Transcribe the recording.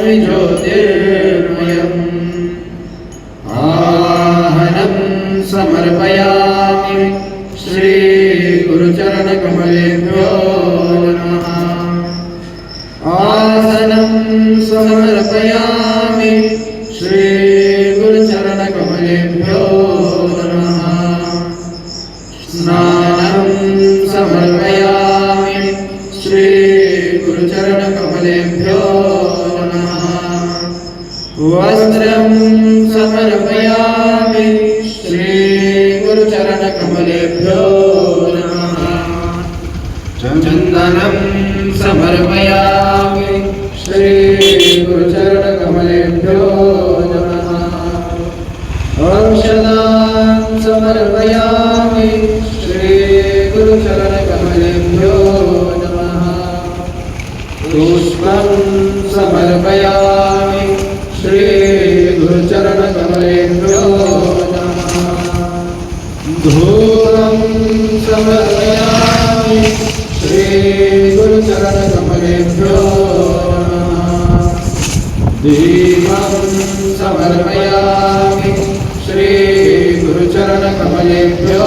ज्योतिर्मयम् आहनं समर्पयामि श्री गुरुचरणकमलेभ्यो नमः। आसनं समर्पयामि श्री गुरुचरणकमलेभ्यो नमः। स्नानं समर्पयामि श्री गुरुचरणकमलेभ्यो नमः। वस्त्रं समर्पयामि श्री गुरुचरणकमलेभ्यो नमः। चन्दनं समर्पयामि श्री गुरुचरणकमलेभ्यो नमः। औषधां समर्पयामि श्री गुरुचरणकमलेभ्यो नमः। पुष्पं समर्पयामि श्री गुरुचरणकमलेभ्यो नमः। धूपं समर्पयामि श्री गुरुचरणकमलेभ्यो नमः। दीपं समर्पयामि श्री गुरुचरणकमलेभ्यो